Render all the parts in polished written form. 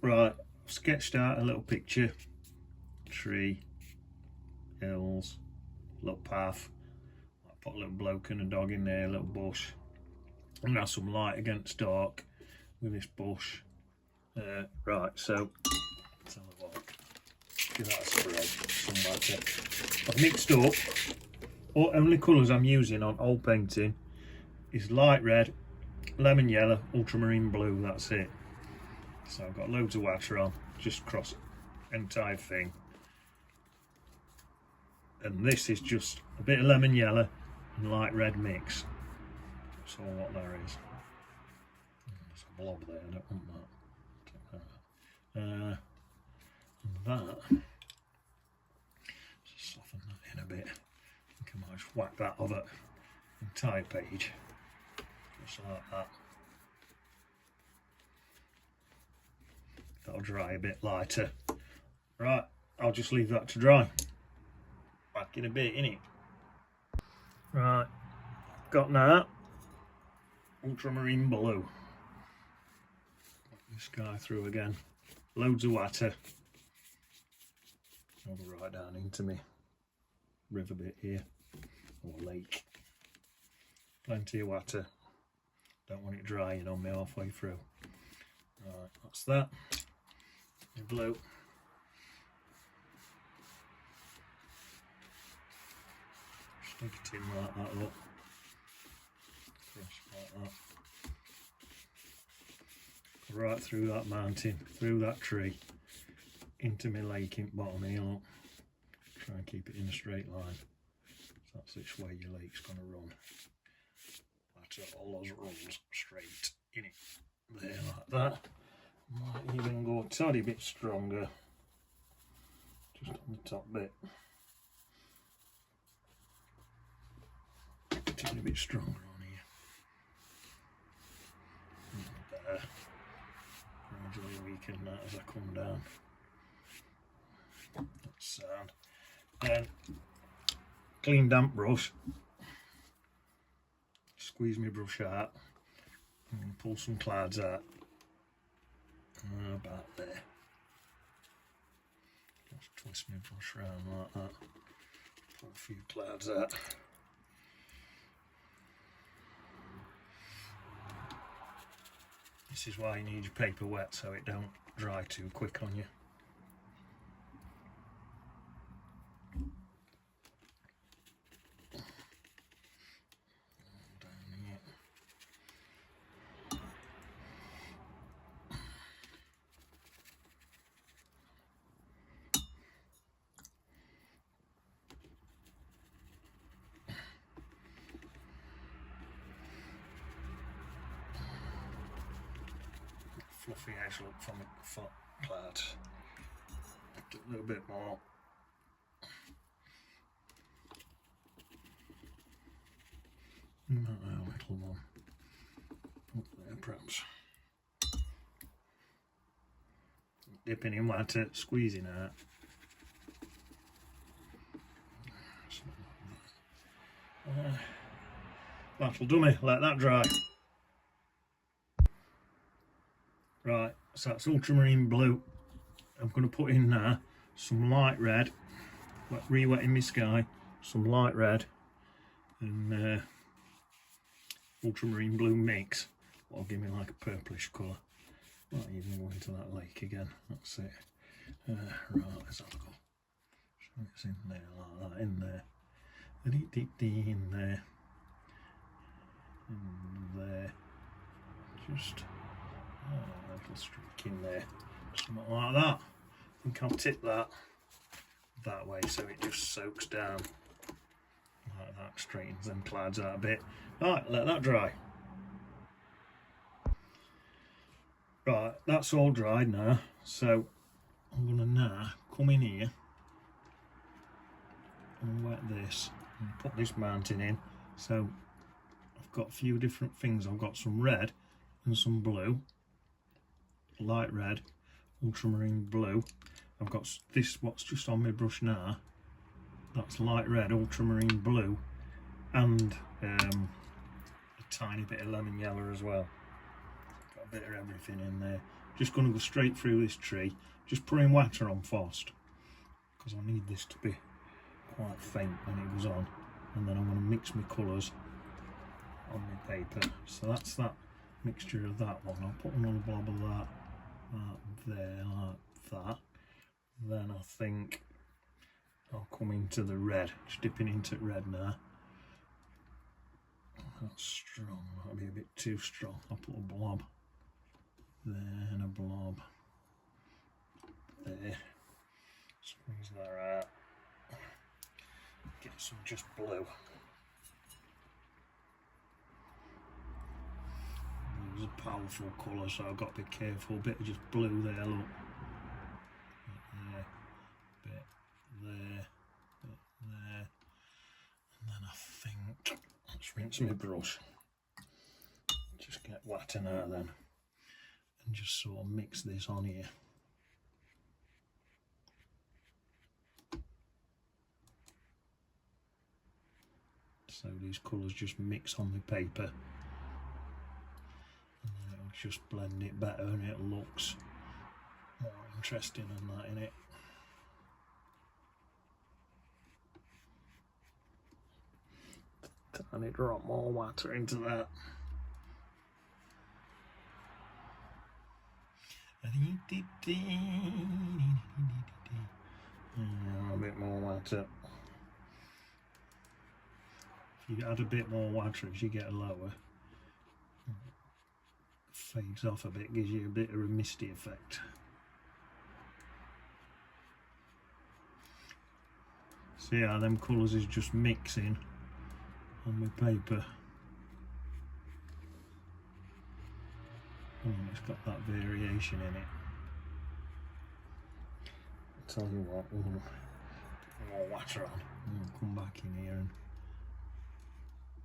Right, I've sketched out a little picture, tree, hills, little path. I put a little bloke and a dog in there, a little bush. I'm gonna have some light against dark with this bush. Right, so let's have a look. Give that a spread. Some matter. I've mixed up. Only colours I'm using on old painting is light red, lemon yellow, ultramarine blue. That's it. So I've got loads of water on, just across the entire thing. And this is just a bit of lemon yellow and light red mix. That's all what there is. There's a blob there, I don't want that. And that, just soften that in a bit. I think I might just whack that over the entire page, just like that. That'll dry a bit lighter. Right, I'll just leave that to dry. Back in a bit, innit? Right, got that. Ultramarine blue. Put this guy through again. Loads of water. I'll go right down into me river bit here, or lake. Plenty of water. Don't want it drying on me halfway through. Right, that's that. The blue. Stick it in like that, look. Fresh like that. Right through that mountain, through that tree, into my lake in the bottom here, look. Try and keep it in a straight line. So that's which way your lake's going to run. That's all those runs straight in it. There, like that. Might even go a tiny bit stronger, just on the top bit. A tiny bit stronger on here. Better. Gradually weaken that as I come down. That's sound. Then, clean damp brush. Squeeze my brush out and pull some clouds out. About there. Just twist my brush around like that. Pull a few clouds out. This is why you need your paper wet, so it don't dry too quick on you. Fluffy edge look from the foot clouds. Do a little bit more. Not a little one. Up there perhaps. Dipping in water, squeezing out. That'll do me, let that dry. Right, so that's ultramarine blue. I'm going to put in now some light red, re-wetting my sky, some light red and ultramarine blue mix. That'll give me like a purplish colour. Might even go into that lake again, that's it. Right, let's have a go. So it's in there like that, in there. In there. In there. Just a little streak in there, something like that. I think I'll tip that way so it just soaks down like that, straightens them clouds out a bit. Right, let that dry. Right, that's all dried now, so I'm going to now come in here and wet this and put this mountain in. So I've got a few different things. I've got some red and some blue, light red, ultramarine blue. I've got this, what's just on my brush now, that's light red, ultramarine blue, and a tiny bit of lemon yellow as well. Got a bit of everything in there. Just going to go straight through this tree, just pouring water on first, because I need this to be quite faint when it goes on, and then I'm going to mix my colours on my paper. So that's that mixture of that one. I'll put another blob of that there, like that. Then I think I'll come into the red, just dipping into red now. That's strong, that'll be a bit too strong. I'll put a blob there and a blob there. Squeeze that out. Get some just blue. It's a powerful colour, so I've got to be careful. A bit of just blue there, look. Bit there, bit there. And then I think, let's rinse my brush. Just get water now then. And just sort of mix this on here. So these colours just mix on the paper. And then it'll just blend it better and it looks more interesting than that in it. Tiny drop more water into that. A bit more water. If you add a bit more water as you get lower, it fades off a bit, gives you a bit of a misty effect. See how them colours is just mixing on my paper. Oh, it's got that variation in it. I'll tell you what, put more water on. I'll come back in here and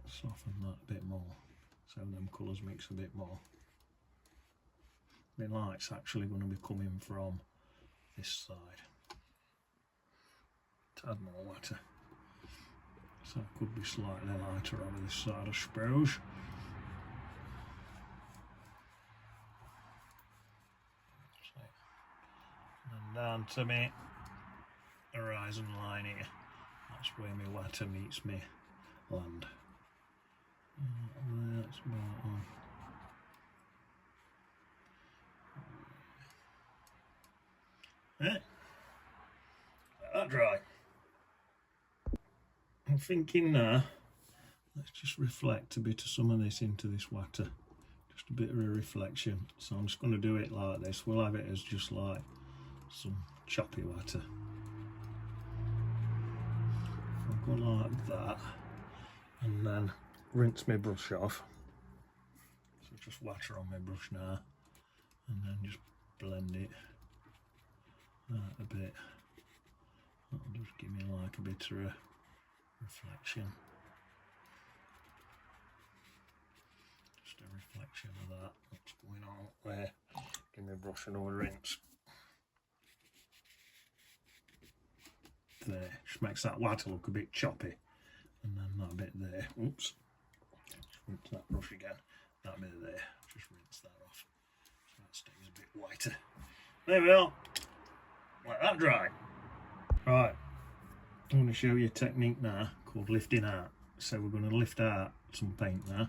soften that a bit more, so them colours mix a bit more. The light's actually going to be coming from this side. To add more water, so it could be slightly lighter over this side, I suppose. And down to me horizon line here, that's where my water meets me land. That's about on. Let that dry. I'm thinking now, let's just reflect a bit of some of this into this water. Just a bit of a reflection. So I'm just going to do it like this. We'll have it as just like some choppy water. I'll go like that. And then rinse my brush off. So just water on my brush now. And then just blend it out a bit. That'll just give me like a bit of a reflection. Just a reflection of that. What's going on there? Give me a brush and a rinse. There. Just makes that water look a bit choppy. And then that bit there. Oops. Just rinse that brush again. That bit there. Just rinse that off. So that stays a bit whiter. There we are. Let that dry. Right. I'm going to show you a technique now called lifting out. So we're going to lift out some paint now.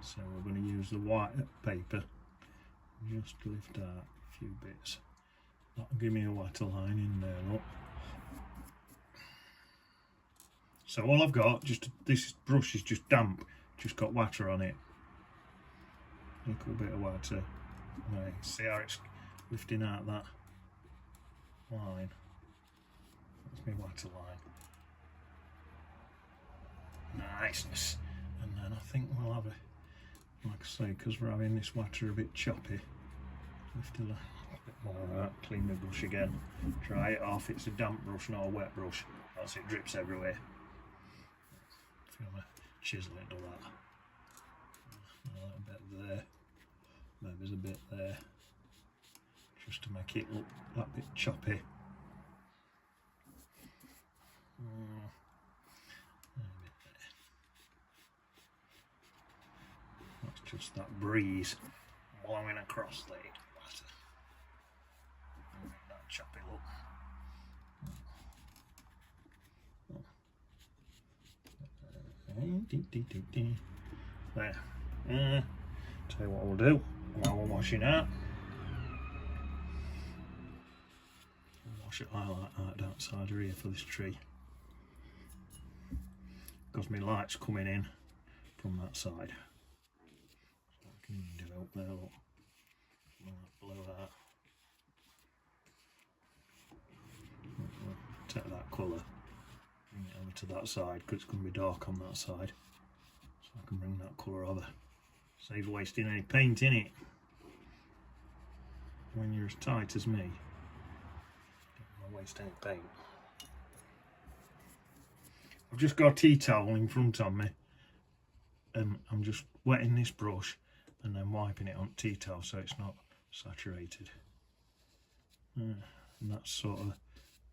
So we're going to use the white paper just to lift out a few bits. That'll give me a water line in there, look. So all I've got, this brush is just damp, just got water on it. A little bit of water. Right, see how it's lifting out that line. That's my water line. Niceness. And then I think we'll have a, like I say, because we're having this water a bit choppy, lift it a bit more out, clean the brush again, dry it off. It's a damp brush, not a wet brush, else it drips everywhere. If you want to chisel it, do that. A little bit there, maybe there's a bit there, just to make it look that bit choppy. That's just that breeze. blowing across the water. Make that choppy look. There. Tell you what we'll do while we're washing out. Wash it like that outside of here for this tree. Because my light's coming in from that side. So I can even do it up there, look. Below that. Take that colour, bring it over to that side because it's going to be dark on that side. So I can bring that colour over. Save wasting any paint in it. When you're as tight as me, don't want to waste any paint. I've just got a tea towel in front of me and I'm just wetting this brush and then wiping it on tea towel so it's not saturated. And that's sort of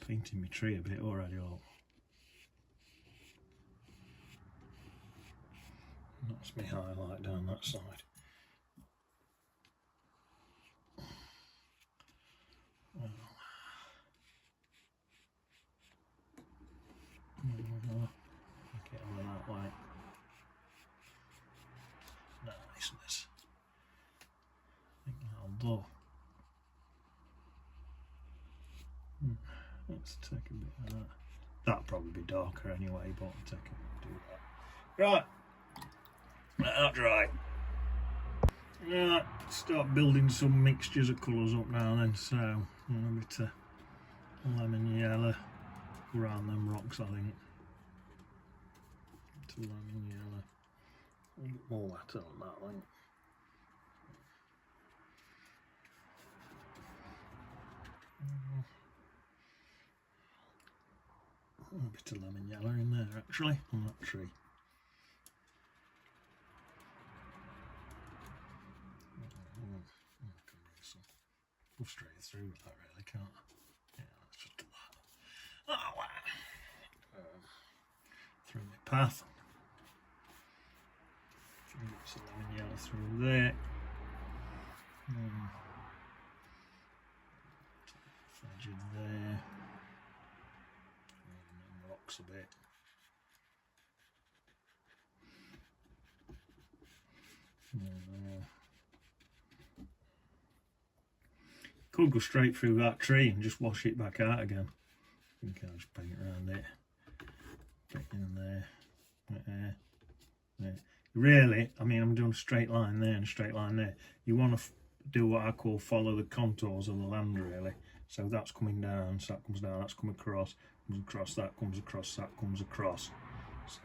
painting my tree a bit already. That's my highlight down that side. Get over that way. Niceness. I think that'll do. Let's take a bit of that. That'll probably be darker anyway, but I'll take a do that. Right. Let that dry. Right, start building some mixtures of colours up now then. So a bit of lemon yellow around them rocks, I think. Bit of lemon yellow. A bit more water on that, I think. A bit of lemon yellow in there actually on that tree. Go straight through with that really, can't I? Yeah, let's just do that. Oh wow! Through my path. Through bits of lemon yellow through there. Fudge in there. And rocks a bit. Could go straight through that tree and just wash it back out again. I think I'll just paint around it. Bit in there. There. Really, I mean, I'm doing a straight line there and a straight line there. You want to do what I call follow the contours of the land, really. So that's coming down, so that comes down, that's coming across, that comes across, that comes across. So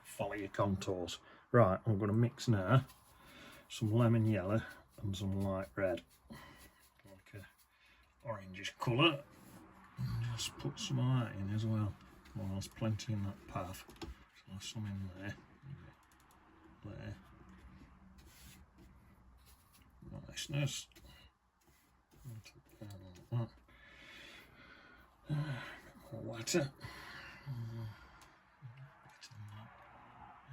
follow your contours. Right, I'm going to mix now some lemon yellow and some light red. Orangish colour, and just put some of that in as well. Well, there's plenty in that path, so there's some in there. Niceness. A bit more water.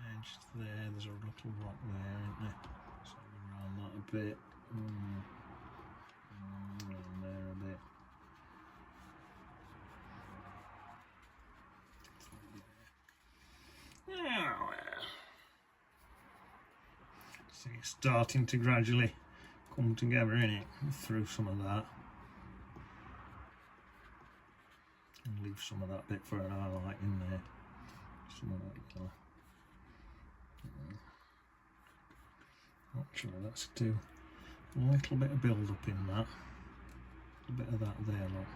Edge there, there's a little rock there, isn't there? So around that a bit. Around there a bit. So it's starting to gradually come together, innit? Through some of that. And leave some of that bit for an highlight in there. Some of that yellow. Actually, let's do a little bit of build up in that. A bit of that there, look.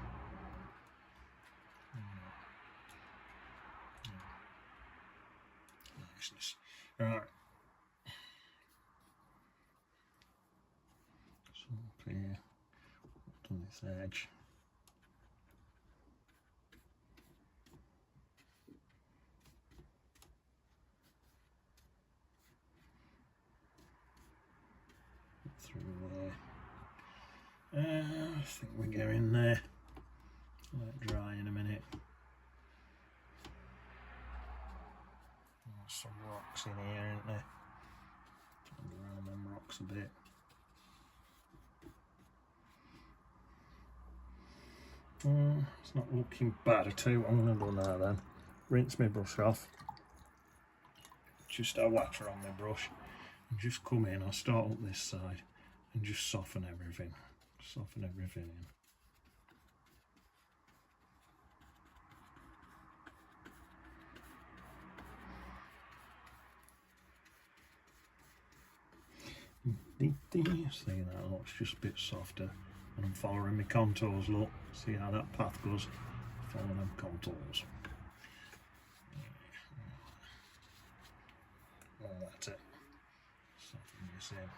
Niceness. Right. So up here, on this edge. Through there. I think we go in there. Let it dry in a minute. There's some rocks in here, isn't there? Around them rocks a bit. It's not looking bad. I tell you what I'm going to do now then. Rinse my brush off. Just a water on my brush. And just come in. I'll start up this side and just soften everything. Soften everything in. See, that looks just a bit softer, and I'm following my contours. Look, see how that path goes. Follow them contours. Oh, that's it. Soften this in.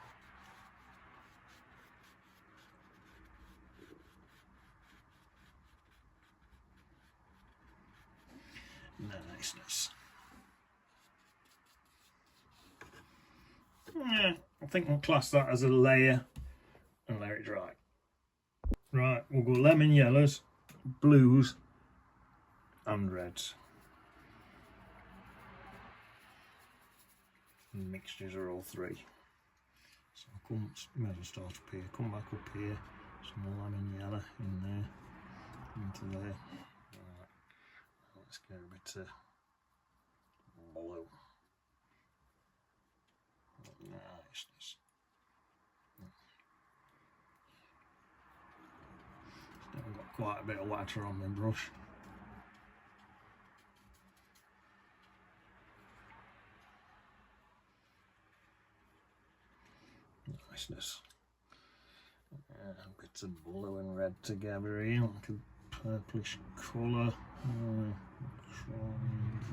Niceness. Yeah, I think we'll class that as a layer and let it dry. Right, we'll go lemon yellows, blues and reds. And mixtures are all three. So I'll come, may as well start up here, come back up here, some more lemon yellow in there, into there. Right, let's get a bit of blue. Niceness. Still got quite a bit of water on my brush. Niceness. Bits of blue and red together here, like a purplish colour.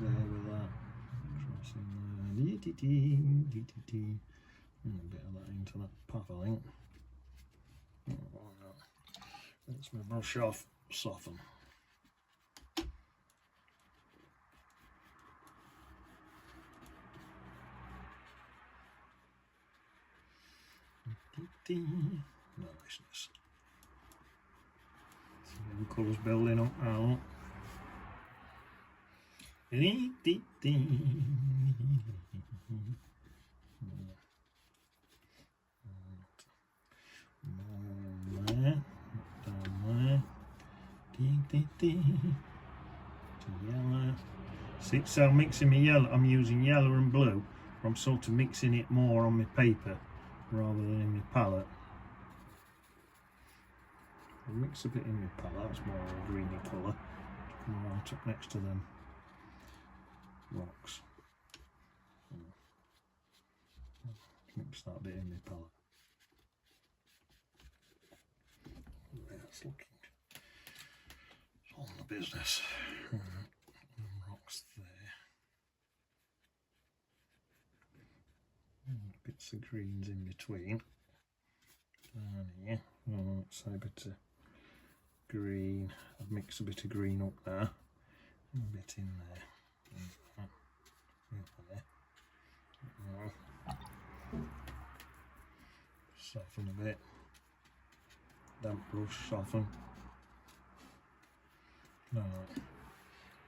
There with that. And a bit of that into that path, I think. Rinse my brush off, soften. Niceness. See the colours building up now. Yellow. See, so I'm mixing my yellow. I'm using yellow and blue. I'm sort of mixing it more on my paper rather than in my palette. I'll mix a bit in my palette. That's more of a greeny colour. Come right up next to them rocks. Mix that bit in my palette. That's looking on the business. Rocks there. Bits of greens in between. Down here. Let's say a bit of green. I've mixed a bit of green up there. And a bit in there. Soften a bit. Damp brush, soften.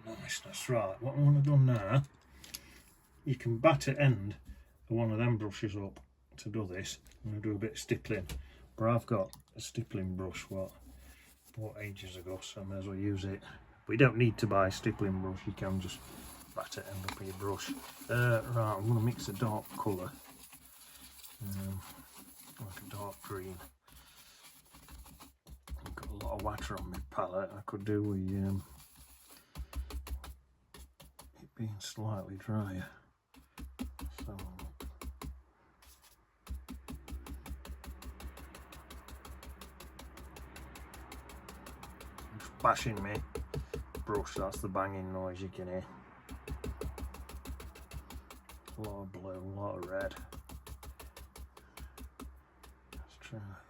Niceness. Right, what I'm going to do now, you can batter end of one of them brushes up to do this. I'm going to do a bit of stippling, but I've got a stippling brush what bought ages ago, so I may as well use it. But you don't need to buy a stippling brush, you can just batter end up with your brush. Right, I'm going to mix a dark colour, like a dark green. I've got a lot of water on my palette. I could do with it being slightly drier. So just bashing my brush, that's the banging noise you can hear. A lot of blue, a lot of red. Let's try that.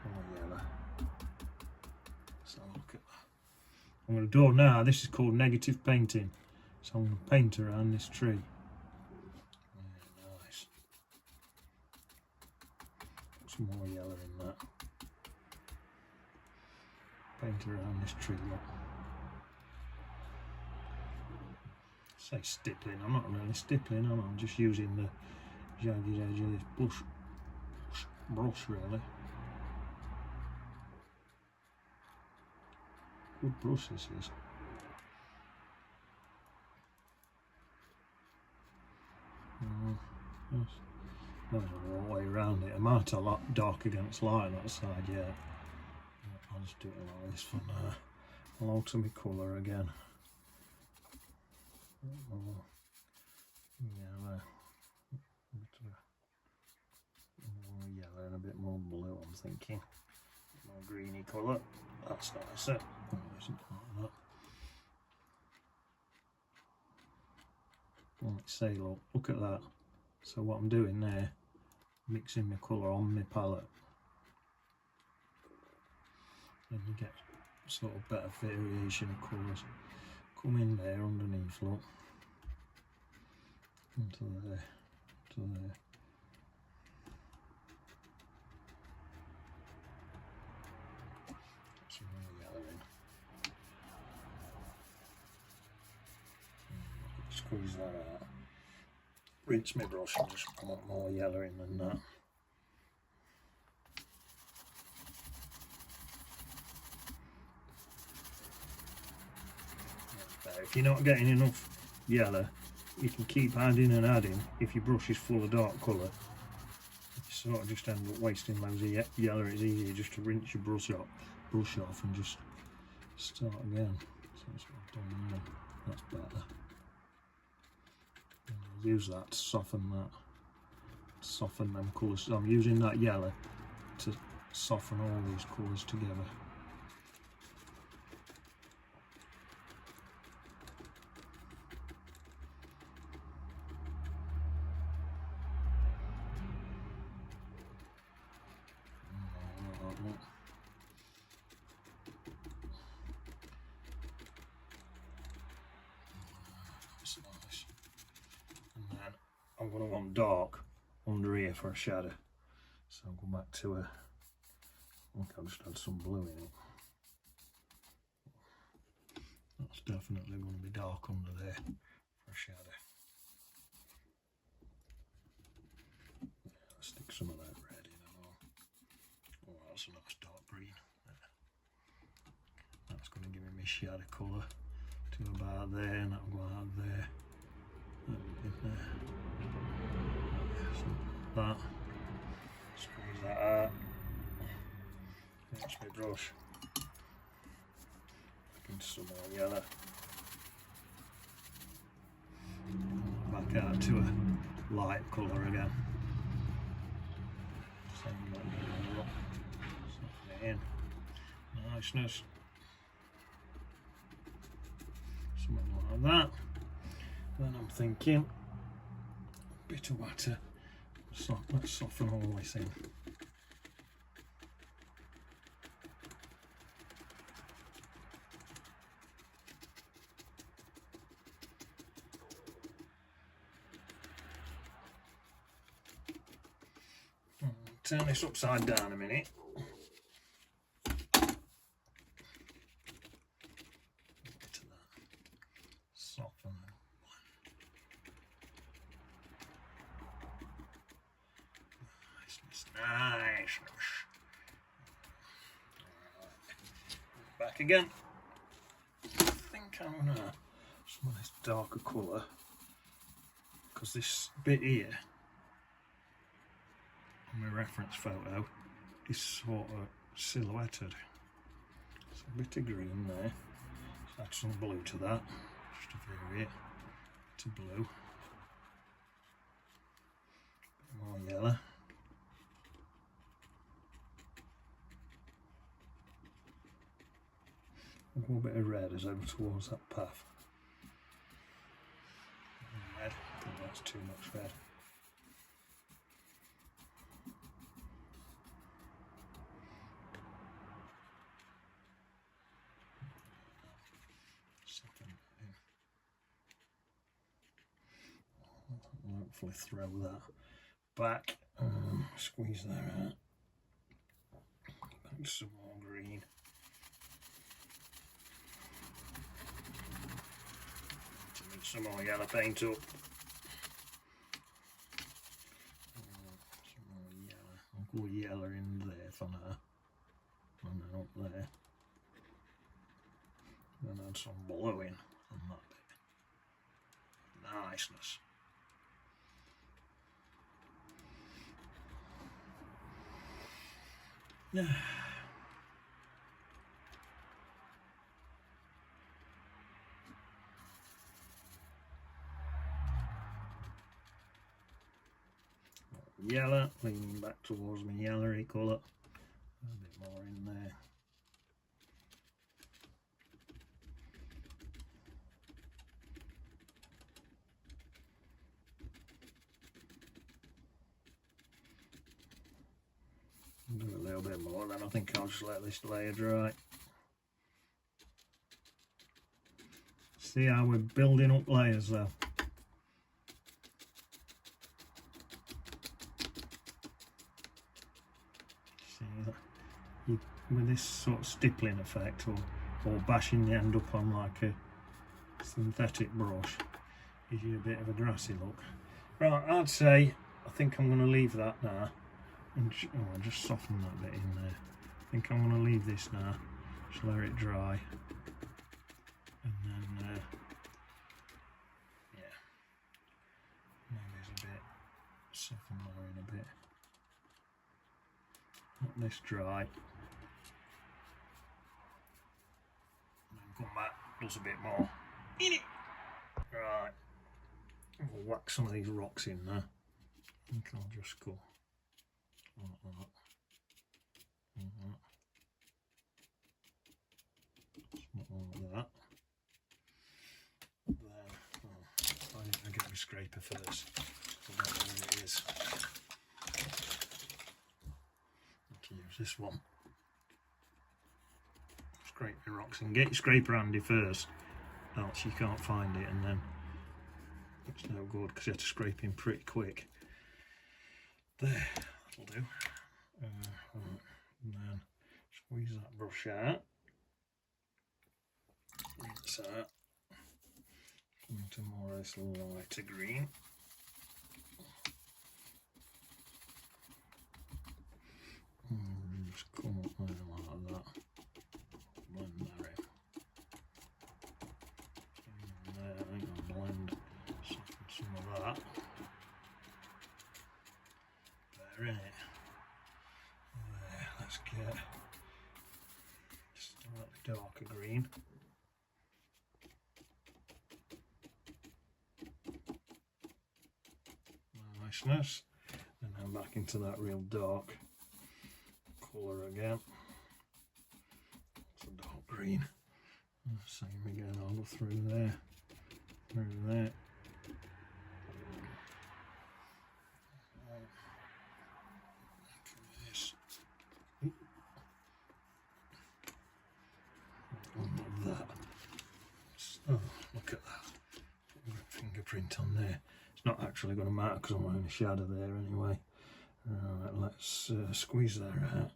More yellow. So look at that. I'm going to do now, this is called negative painting. So I'm going to paint around this tree. Yeah, nice. Put some more yellow in that. Paint around this tree, look. Say stippling, I'm not really stippling, I'm just using the jagged edge of this brush really. Good brush this is. There's a way around it. I might a lot dark against light on that side, yeah. I'll just do it like this for now. I'll alter my colour again. More yellow. More yellow and a bit more blue, I'm thinking. More greeny colour. That's nicer. Oh, isn't like that. Like say, look at that. So what I'm doing there, mixing my colour on my palette, and you get sort of better variation of colours. Come in there underneath, look, into there, to there. Get some more yellow in. Squeeze that out. Rinse my brush and just put more yellow in than that. If you're not getting enough yellow, you can keep adding and adding. If your brush is full of dark colour, you sort of just end up wasting loads of yellow. It's easier just to rinse your brush off and just start again. So that's what I've done there. That's better. And I'll use that to soften them colours. So I'm using that yellow to soften all these colours together. That's nice. And then I'm going to want dark under here for a shadow. So I'll go back to I think I'll just add some blue in it. That's definitely going to be dark under there for a shadow. Yeah, let's stick some of that red in and all. Oh, that's a nice dark green. That's going to give me my shadow colour to about there, and that'll go out there. In there. Something like that. Squeeze that out. That's my brush. Back into some more yellow. Back out to a light colour again. Same like soften it in. Niceness. Something like that. Then I'm thinking a bit of water. So let's soften all this in. Turn this upside down a minute. Soften. Nice. Back again. I think I'm gonna some of this darker colour, because this bit here on my reference photo is sort of silhouetted. So a bit of green there. Let's add some blue to that, just to vary it to blue. A bit more yellow. A little bit of red as over towards that path. Red, I think that's too much red. Hopefully throw that back, squeeze that out, back to some more green. To mix some more yellow paint up. Some more yellow. I'll go yellow in there for now, and then up there. and add some blue in on that bit. Niceness. Yeah. Yellow, leaning back towards my yellowy colour. A bit more in there. Do a little bit more, then I think I'll just let this layer dry. See how we're building up layers though. See that? With this sort of stippling effect or bashing the end up on like a synthetic brush, gives you a bit of a grassy look. Right, I'd say I think I'm going to leave that now. And just soften that bit in there. I think I'm going to leave this now, just let it dry, and then yeah, maybe it's a bit, soften that in a bit, let this dry, and then come back, does a bit more in it. Right, we'll whack some of these rocks in there. I think I'll just go like that. Like that. Then, I need to get my scraper first. I don't know where it is. I have to use this one. Scrape your rocks in. Get your scraper handy first, else you can't find it, and then it's no good because you have to scrape in pretty quick. There, that'll do. And then squeeze that brush out. Rinse out. Into more of this lighter green. And just come up there like that. Blend that in. And there, I think I'll blend some of that. There, in it. There, let's get just a little darker green. Niceness, and then back into that real dark colour again. It's a dark green. Same again, I'll go through there, through there. This. That. Oh, look at that. Fingerprint on there. It's not actually going to matter because I'm wearing a shadow there anyway. Right, let's squeeze that out.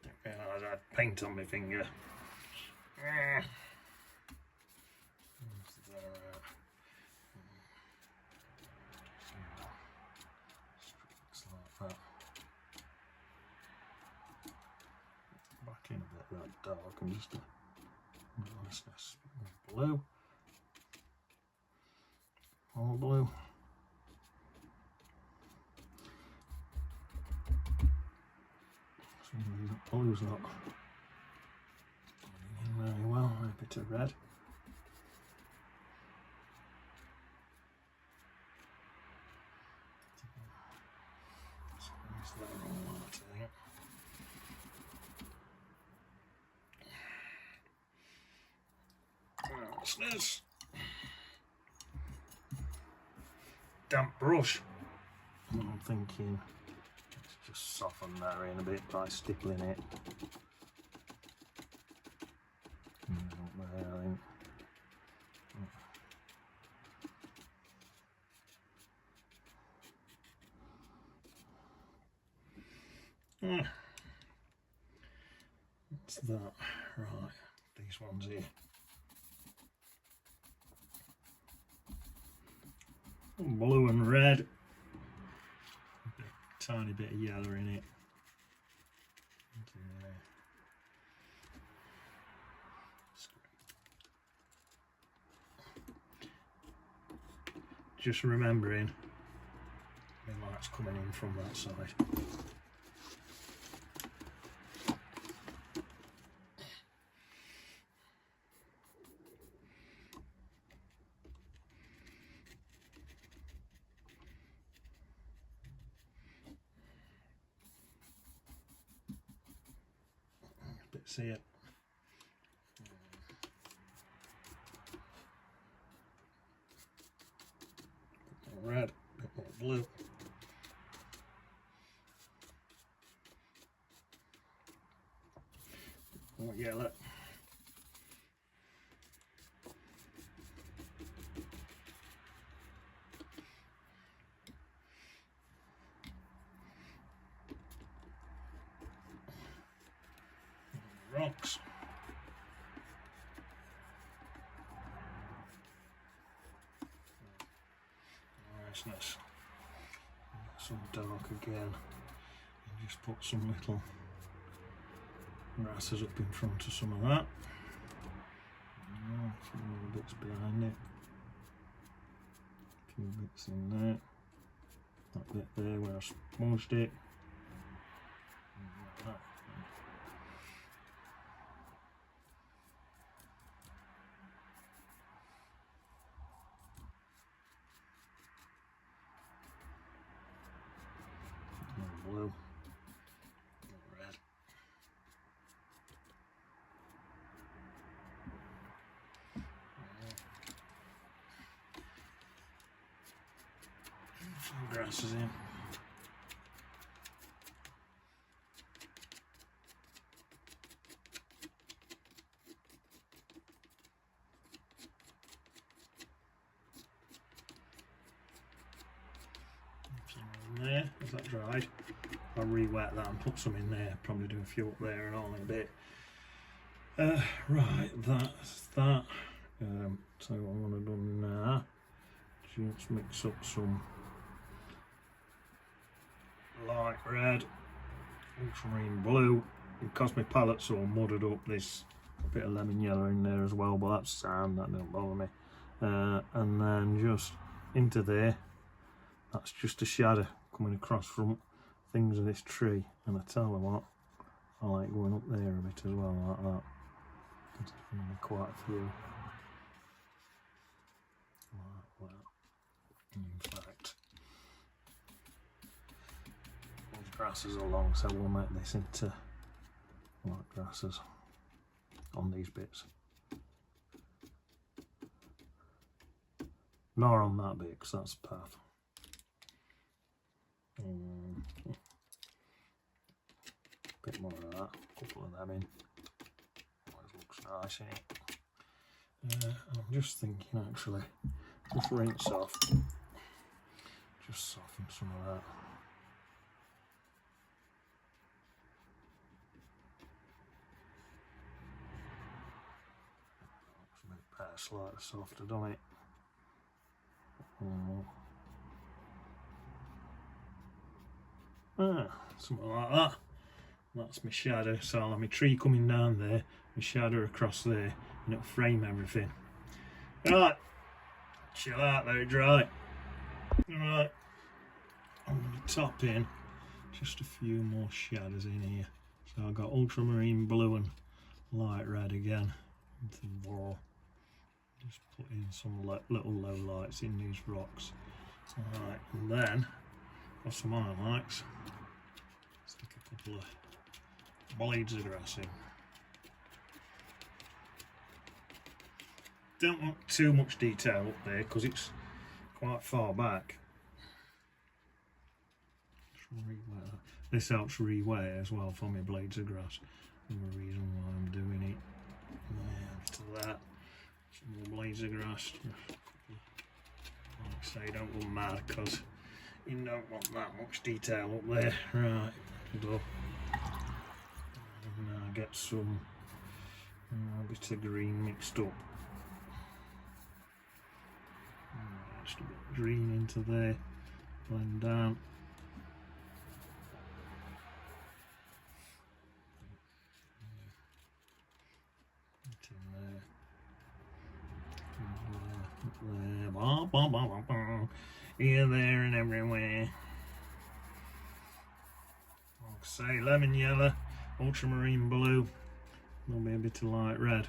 Didn't realise I had paint on my finger. Streaks like that. Back in a bit of that dark and just a niceness. Blue. All blue. Blue's not in very well, a bit of red. Squeeze that all out, I think. Niceness. Damp brush. I'm thinking let's just soften that in a bit by stippling it. There, I think. What's that? Right, these ones here. Blue and red. A tiny bit of yellow in it. just remembering the light's coming in from that side. See it. Red, a bit more blue. More yellow. Rocks. Niceness. Some dark again. And just put some little grasses up in front of some of that. Some little bits behind it. A few bits in there. That bit there where I smudged it. Like that. Blue, red. Some grasses in. Some in there, is that dried? I'll re-wet that and put some in there, probably do a few up there and all in a bit. Right, that's that. So what I'm going to do now, just mix up some light red, ultramarine blue. Because my palette's all mudded up, there's a bit of lemon yellow in there as well, but that's sand, that don't bother me. And then just into there, that's just a shadow coming across from things of this tree, and I tell you what, I like going up there a bit as well, like that. There's definitely quite a few like that. In fact, these grasses are long, so we'll make this into light grasses on these bits. Not on that bit, because that's the path. Bit more of that, a couple of them in. Always looks nice in it. I'm just thinking actually, just rinse off, just soften some of that. Looks a bit better, slightly softer, doesn't it? Something like that. That's my shadow, so I'll have my tree coming down there, my shadow across there, and it'll frame everything. Right, chill out, let it dry. Alright, I'm going to top in just a few more shadows in here. So I've got ultramarine blue and light red again into the wall. Just put in some little low lights in these rocks. Alright, and then got some highlights. Stick a couple of blades of grass in. Don't want too much detail up there because it's quite far back. This helps re-weigh as well for my blades of grass. And the reason why I'm doing it. There, to that. Some more blades of grass. Like I say, don't go mad because you don't want that much detail up there. Right, go. And now get some bit of green mixed up. Just a bit of green into there, blend down. There. here, there and everywhere. Like I say, lemon yellow, ultramarine blue, there'll be a bit of light red,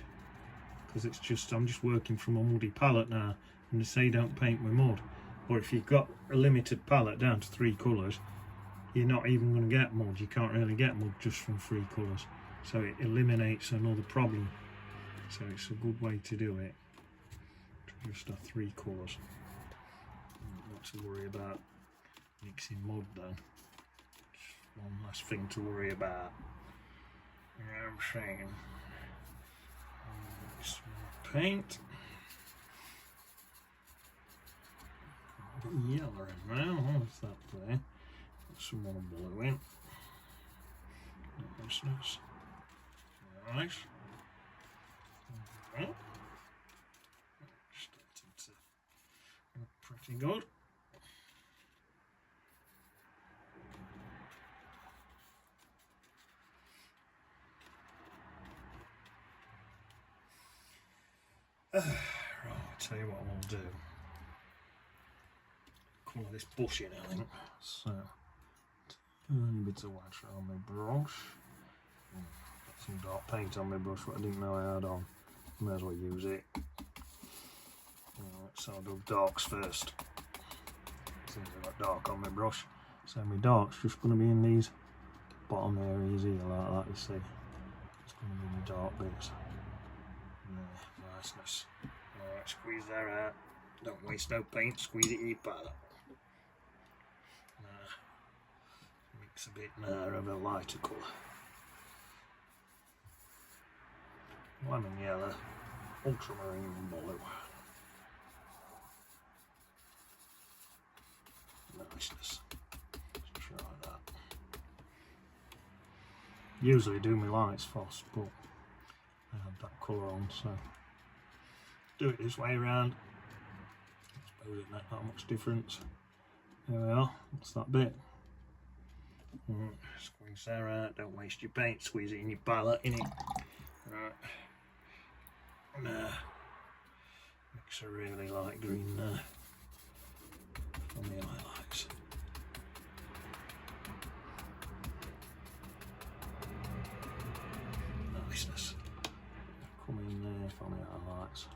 because it's just, I'm just working from a muddy palette now, and they say don't paint with mud, or if you've got a limited palette down to 3 colours, you're not even going to get mud. You can't really get mud just from 3 colours, so it eliminates another problem. So it's a good way to do it, to just have 3 colours, not to worry about mixing mud then. Just one less thing to worry about, you know what I'm saying. Some more paint, a bit yellow in there, what's that there? Some more blue in. That's nice. Nice. Okay. Starting to look pretty good. Right, I'll tell you what we'll do. Colour this bush in, I think. So, tiny bits of water on my brush. Got some dark paint on my brush, but I didn't know I had on. May as well use it. Right, so I'll do darks first. Since I've got dark on my brush. So my dark's just going to be in these bottom areas here, like that, you see. It's going to be my dark bits. Yeah, niceness. Alright, squeeze that out. Don't waste no paint, squeeze it in your palette. Mix a bit now of a lighter colour. Lemon yellow, ultramarine blue. Niceness. Let's try that. Usually do my lights first, but I had that colour on, so do it this way around. I suppose it make that much difference. There we are, that's that bit. Squeeze that out, don't waste your paint, squeeze it in your palette, innit? Right. Mix a really light green there for the highlights. Niceness. Come in there for the highlights.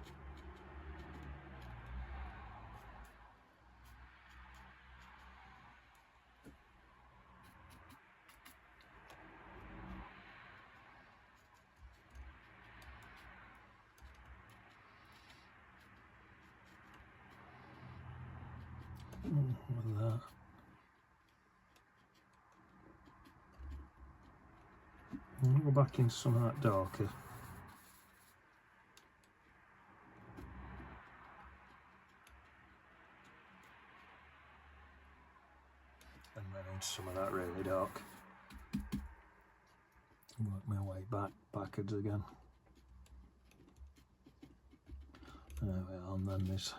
Like that. I'm going to go back into some of that darker. And then into some of that really dark. Work my way backwards again. There we are, and then this,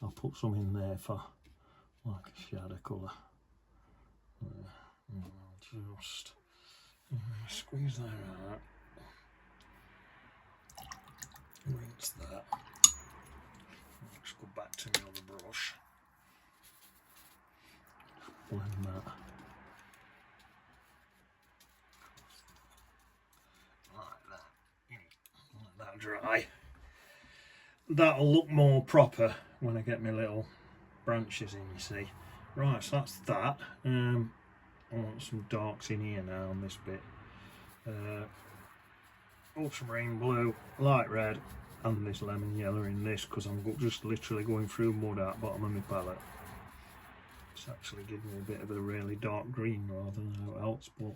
I'll put some in there for like a shadow colour. Just squeeze that out. Rinse that. Let's go back to my other brush. Blend that. Like that. Let that dry. That'll look more proper when I get my little branches in, you see. Right, so that's that. I want some darks in here now on this bit. Ultramarine blue, light red, and this lemon yellow in this, because I'm just literally going through mud at the bottom of my palette. It's actually giving me a bit of a really dark green rather than how else, but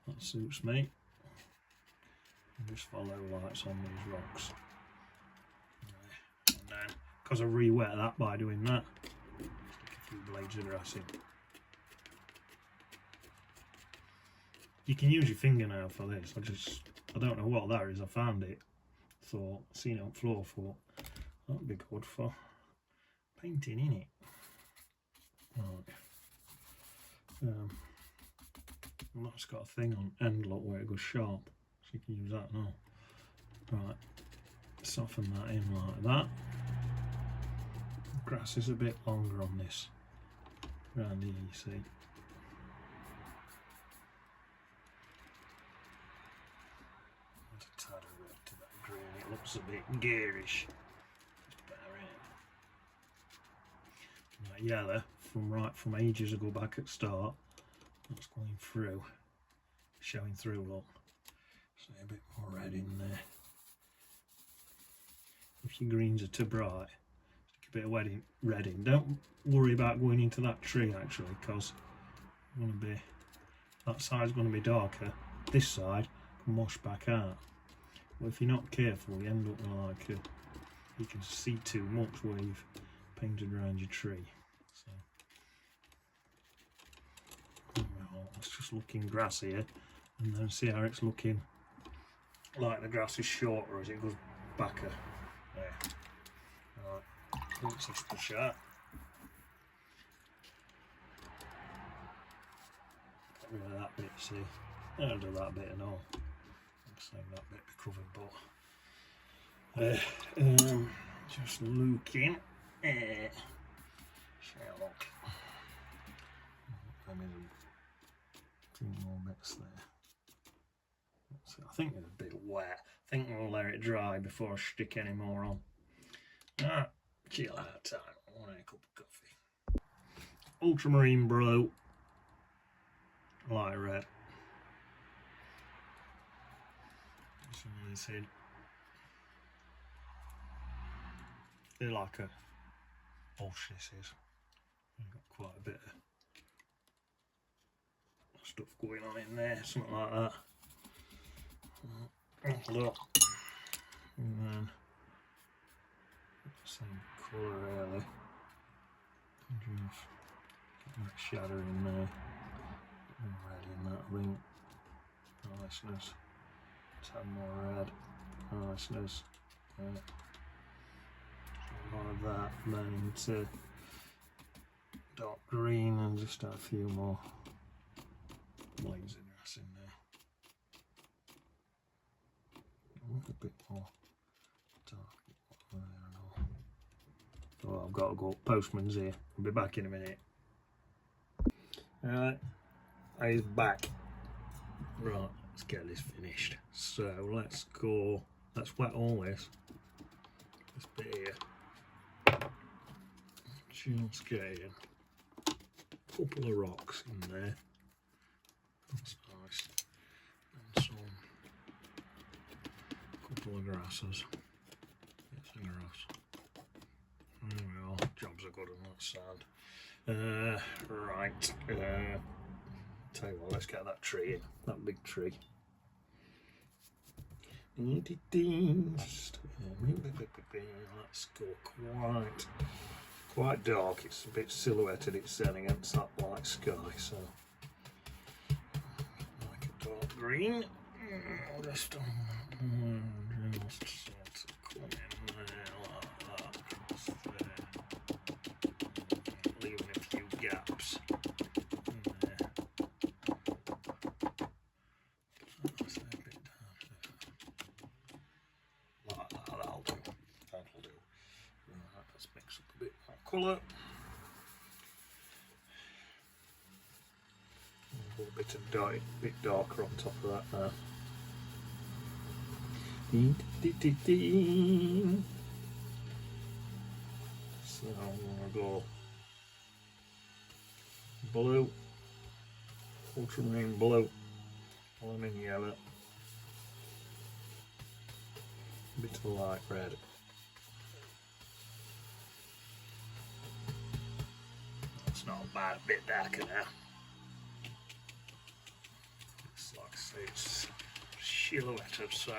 that suits me. And just follow lights on these rocks. And then, because I re-wet that by doing that, stick a few blades of grass in. You can use your fingernail for this. I don't know what that is. I found it. Thought, seen it on floor. Thought that'd be good for painting, innit? Right. And that's got a thing on end lock where it goes sharp, so you can use that now. Right. Soften that in like that. The grass is a bit longer on this around here, you see. There's a tad of red to that green, it looks a bit garish. That yellow from ages ago back at start, that's going through, showing through, look. See a bit more red in there. If your greens are too bright, stick a bit of red in. Don't worry about going into that tree actually, because that side's going to be darker. This side can wash back out. But if you're not careful, you end up like you can see too much where you've painted around your tree. So it's just looking grassier, and then see how it's looking like the grass is shorter as it goes backer. There. Right, let's just push out. Get rid of that bit, see. I don't do that bit at all. I'm saying that bit be covered, but just looking. Sherlock. There is a few more bits there. I think it's a bit wet. I think we'll let it dry before I stick any more on. Chill out time. I want a cup of coffee. Ultramarine blue, light red. Somebody said they're like a bush. This is. I've got quite a bit of stuff going on in there, something like that. Look, and then same colour really. Just get that shadow in there, and red in that, I think. Niceness. Let's have more red. Niceness. Yeah. So a lot of that, and then into dark green, and just add a few more blades of grass in there. A bit more dark there and all. Oh, I've got to go. Postman's here. I'll be back in a minute. Alright, he's back. Right, let's get this finished. So let's go. Let's wet all this. This bit here. Just getting a couple of rocks in there. That's nice. And some. Couple of grasses. Get some grass. There we are. Jobs are good on that side. Right. Tell you what, let's get that tree in. That big tree. Let's go quite dark. It's a bit silhouetted. It's set against that light sky, so like a dark green. I'll just sort of come in there like that, leaving a few gaps in there. That's a bit down like that, that'll do. Right, let's mix up a bit more colour. A bit of bit darker on top of that now. So I'm going to go blue, ultramarine blue, lemon yellow, a bit of light red. That's not a bad bit darker now. It's like I say, it's silhouetted, so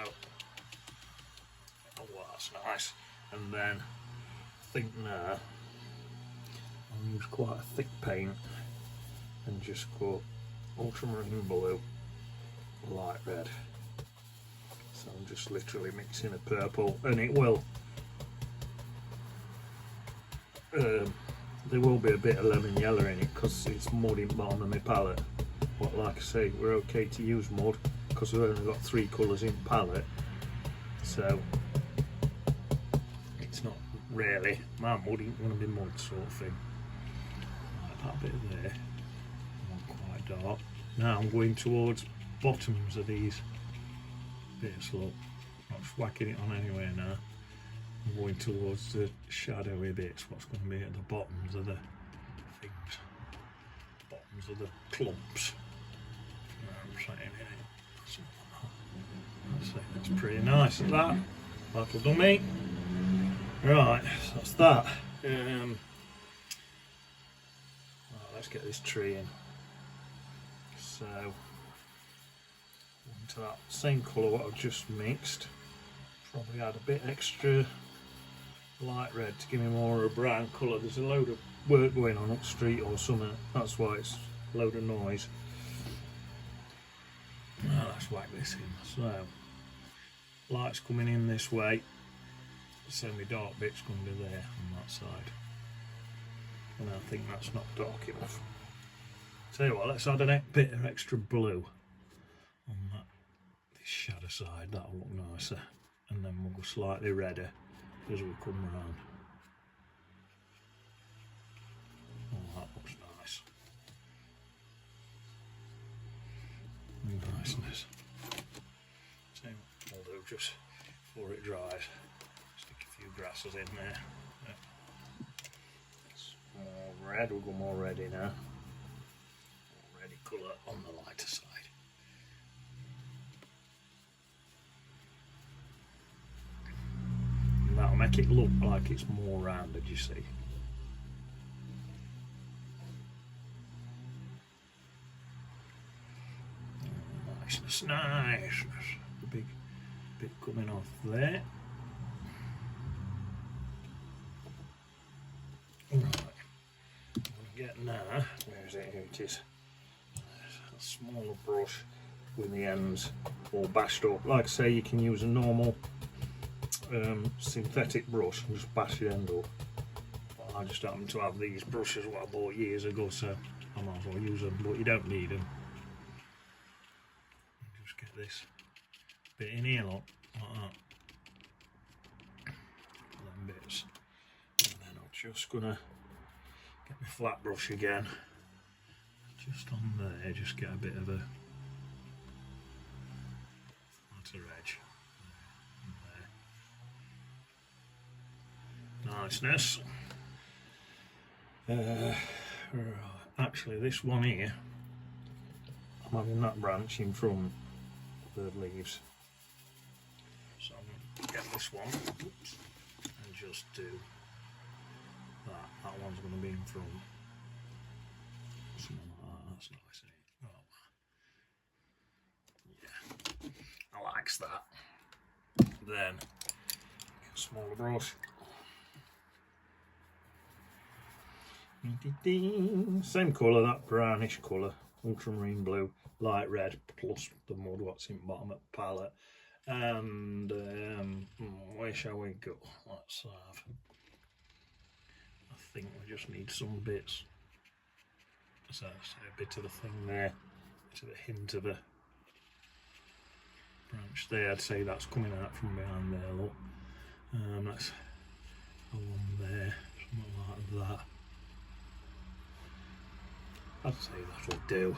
oh, well, that's nice. And then I think now I'll use quite a thick paint and just go ultramarine blue, light red. So I'm just literally mixing a purple, and it will there will be a bit of lemon yellow in it because it's mud in the bottom of my palette. But like I say, we're okay to use mud because we've only got 3 colours in palette, so it's not really, my mud ain't going to be mud sort of thing. that bit there. Not quite dark. Now I'm going towards bottoms of these bits, look. Not just whacking it on anywhere now. I'm going towards the shadowy bits, what's going to be at the bottoms of the things. Bottoms of the clumps. I'm saying that's pretty nice, that. That'll do me. Right, so that's that. Right, let's get this tree in. So, into that same colour what I've just mixed. Probably add a bit extra light red to give me more of a brown colour. There's a load of work going on up street or something. That's why it's a load of noise. Now let's whack this in. So, light's coming in this way. Semi-dark bit's going to be there on that side. And I think that's not dark enough. Tell you what, let's add a bit of extra blue on that this shadow side. That'll look nicer. And then we'll go slightly redder as we come round. Oh, that looks nice. Niceness. Same we'll do just before it dries. Stick a few grasses in there. It's more red, we'll go more reddy now. More reddy colour on the lighter side. And that'll make it look like it's more rounded, you see. Niceness. The big bit coming off there. Right. I'm going to get now, where is it? Here it is. A smaller brush with the ends all bashed up. Like I say, you can use a normal synthetic brush and just bash the end up. But I just happen to have these brushes what I bought years ago, so I might as well use them, but you don't need them. Just get this bit in here, look, like that. Them bits. And then I'm just gonna get my flat brush again. Just on there, just get a bit of a flatter edge. There. Niceness. Right. Actually, this one here, I'm having that branch in front, third leaves. So I'm going to get this one, oops, and just do that. That one's going to be in front. Something like that, that's nice, isn't it? Oh, yeah, I likes that. Then, get a smaller brush. Same colour, that brownish colour, ultramarine blue, light red, plus the mud what's in the bottom of the palette. And where shall we go? Let's have, I think we just need some bits. So a bit of the thing there, a bit of a hint of a branch there. I'd say that's coming out from behind there, look. That's a one there, something like that. I'd say that'll do.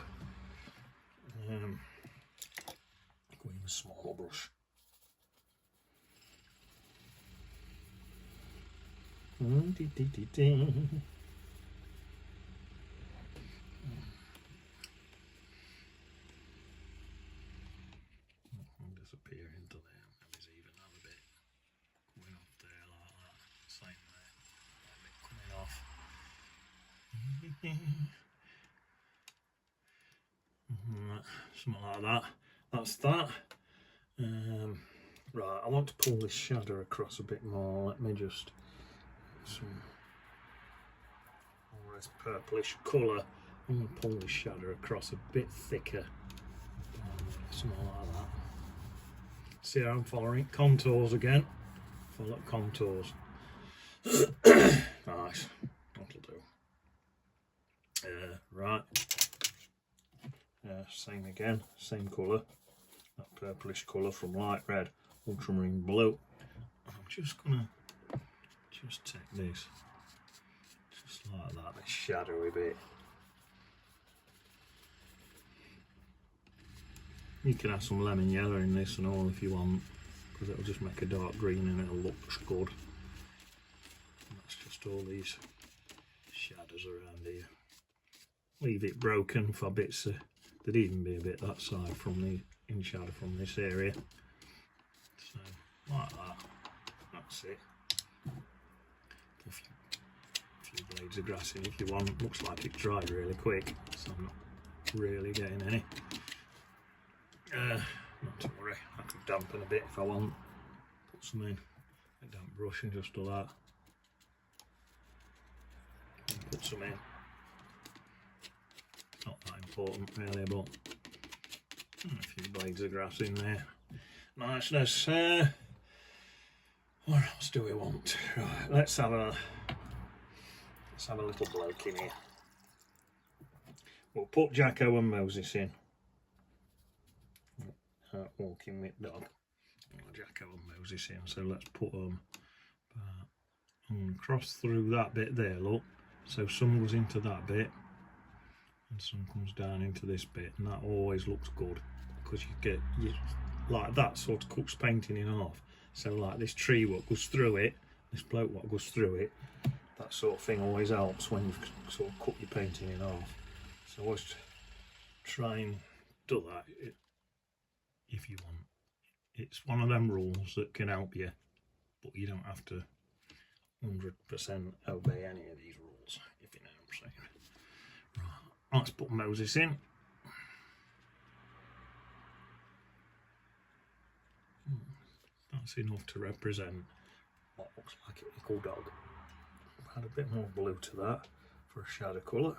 Go in a smaller brush. Disappear into there. There's even another bit coming off there like that. Same there. That bit coming off. Something like that. That's that. Right, I want to pull this shadow across a bit more. Let me just some more this purplish colour. I'm going to pull this shadow across a bit thicker. Something like that. See how I'm following contours again. Follow contours. Nice. That'll do. Right. Same again, same colour, that purplish colour from light red, ultramarine blue. I'm just gonna take this, just like that, this shadowy bit, You can have some lemon yellow in this and all if you want, because it'll just make a dark green and it'll look good. And that's just all these shadows around here. Leave it broken for bits of, there'd even be a bit that side from the in shadow from this area. So like that. That's it. A few blades of grass in if you want. Looks like it dried really quick, so I'm not really getting any. Not to worry, I can dampen a bit if I want. Put some in a damp brush and just do that. And put some in. Not that important really, but a few blades of grass in there. Niceness. What else do we want? Right, let's have a little bloke in here. We'll put Jacko and Moses in. Walking with dog. Jacko and Moses in. So let's put them and cross through that bit there. Look, so some goes into that bit, and some comes down into this bit, and that always looks good because you like that sort of cuts painting in half. So like this tree what goes through it, this bloke what goes through it, that sort of thing always helps when you've sort of cut your painting in half. So always try and do that if you want. It's one of them rules that can help you, but you don't have to 100% obey any of these rules, if you know what I'm saying. Right, let's put Moses in. That's enough to represent what looks like an equal dog. Add a bit more blue to that for a shadow colour.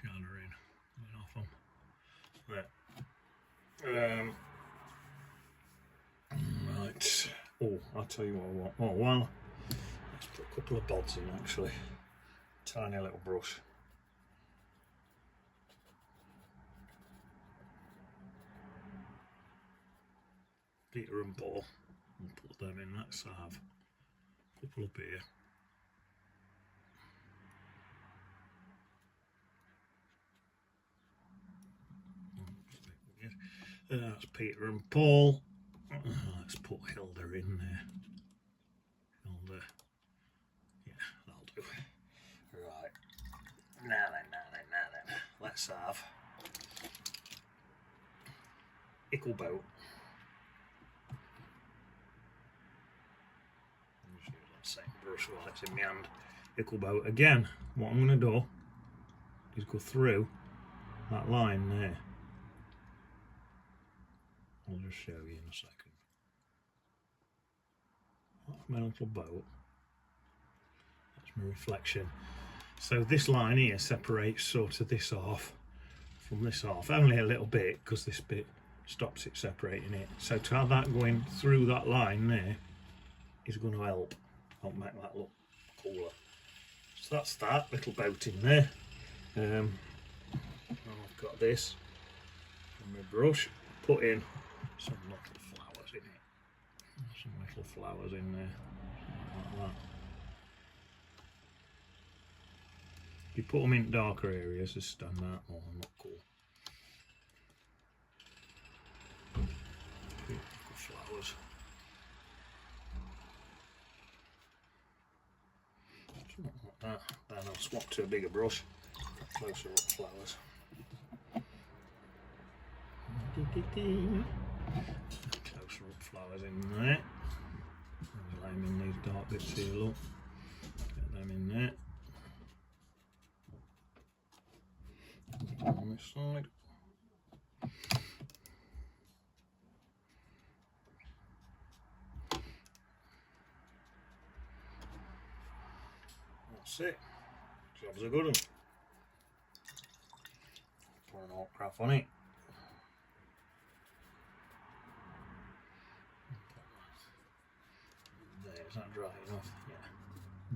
Shadow in off them. There. Right. Oh, I'll tell you what I want. Oh well, let's put a couple of dots in actually. Tiny little brush. Peter and Paul, and put them in that salve. A couple up here. That's Peter and Paul. Let's put Hilda in there. Hilda. Yeah, that'll do. Right. Now then. Let's have Ickleboat. Just use that same brush while it's in my hand. Ickleboat again. What I'm going to do is go through that line there. I'll just show you in a second. That's my little boat. That's my reflection. So this line here separates sort of this off from this off. Only a little bit because this bit stops it separating it. So to have that going through that line there is going to help make that look cooler. So that's that little boat in there. I've got this on my brush. Put in some little flowers in it. Some little flowers in there, like that. If you put them in darker areas, they stand out more and look cool. Beautiful flowers. Something like that. Then I'll swap to a bigger brush for closer up flowers. Closer up flowers in there. Lay them in these dark bits here, look. Get them in there. On this side. That's it. Job's a good one. Put an autograph on it. Is that dry enough? Yeah.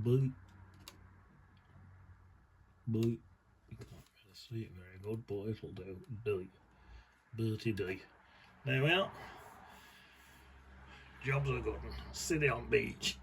Bleep. You can't really see it very good, but it'll do. Bleep. Bertie D. There we are. Job's a good one. City on beach.